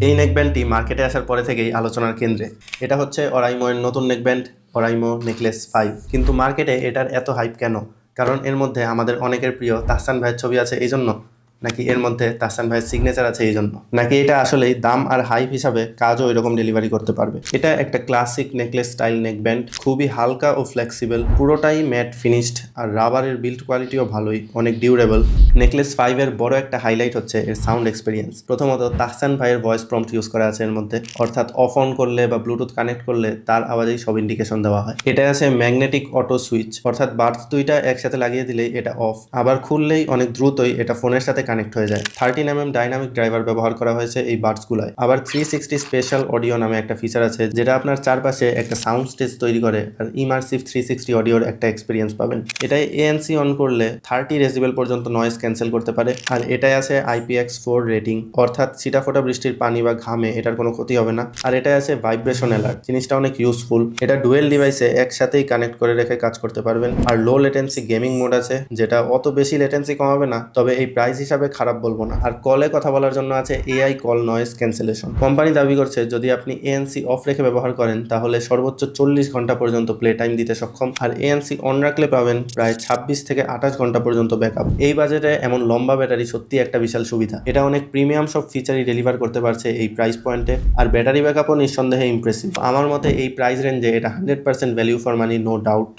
এই নেকব্যান্ডটি মার্কেটে আসার পরে থেকেই আলোচনার কেন্দ্রে। এটা হচ্ছে অরাইমো এর নতুন নেকব্যান্ড, অরাইমো নেকলেস 5। কিন্তু মার্কেটে এটার এত হাইপ কেন? কারণ এর মধ্যে আমাদের অনেকের প্রিয় তাহসান ভাইয়ের ছবি আছে এই জন্য, নাকি এর মধ্যে তাহসান ভাইয়ের সিগনেচার আছে এই জন্য, নাকি এটা আসলেই দাম আর হাইপ হিসাবে কাজও ওইরকম ডেলিভারি করতে পারবে? এটা একটা ক্লাসিক নেকলেস স্টাইল নেকব্যান্ড, খুবই হালকা ও ফ্লেক্সিবল, পুরোটাই ম্যাট ফিনিশড, আর রাবারের বিল্ড কোয়ালিটিও ভালোই, অনেক ডিউরেবল। নেকলেস 5 এর বড় একটা হাইলাইট হচ্ছে এর সাউন্ড এক্সপিরিয়েন্স। প্রথমত তাহসান ভাইয়ের ভয়েস প্রম্পট ইউজ করা আছে এর মধ্যে, অর্থাৎ অফ অন করলে বা ব্লুটুথ কানেক্ট করলে তার আওয়াজেই সব ইন্ডিকেশন দেওয়া হয়। এটা আছে ম্যাগনেটিক অটো সুইচ, অর্থাৎ বাডস দুইটা একসাথে লাগিয়ে দিলেই এটা অফ, আবার খুললেই অনেক দ্রুতই এটা ফোনের সাথে কানেক্ট হয়ে যায়। 13mm ডাইনামিক ড্রাইভার ব্যবহার করা হয়েছে এই বাডসগুলায়। আবার 360 স্পেশাল অডিও নামে একটা ফিচার আছে, যেটা আপনার চারপাশে একটা সাউন্ড স্টেজ তৈরি করে আর ইমার্সিভ 360 অডিওর একটা এক্সপিরিয়েন্স পাবেন। এটাই ANC অন করলে 30 ডেসিবেল পর্যন্ত নয়েজ ক্যান্সেল করতে পারে। আর এটাই আছে IPX4 রেটিং, অর্থাৎ ছিটাফোটা বৃষ্টির পানি বা ঘামে এটার কোনো ক্ষতি হবে না। আর এটাই আছে ভাইব্রেশন অ্যালার্ট, জিনিসটা অনেক ইউজফুল। এটা ডুয়েল ডিভাইসে একসাথেই কানেক্ট করে রেখে কাজ করতে পারবেন। আর লো লেটেন্সি গেমিং মোড আছে, যেটা অত বেশি লেটেন্সি কমাবে না, তবে এই প্রাইস হিসাবে খারাপ বলবো না। আর কলে কথা বলার জন্য আছে AI call noise cancellation. Company দাবি করছে যদি আপনি ANC অফ রেখে ব্যবহার করেন তাহলে সর্বোচ্চ 40 ঘন্টা পর্যন্ত প্লে টাইম দিতে সক্ষম, আর ANC অন রাখলে পাবেন প্রায় 26 থেকে 28 ঘন্টা পর্যন্ত ব্যাকআপ। এই বাজেটে এমন লম্বা ব্যাটারি সত্যি একটা বিশাল সুবিধা। এটা অনেক প্রিমিয়াম সব ফিচারই ডেলিভার করতে পারছে এই প্রাইস পয়েন্টে, আর ব্যাটারি ব্যাকআপও নিঃসন্দেহে ইমপ্রেসিভ। আমার মতে এই প্রাইস রেঞ্জে এটা 100% value for money, no doubt.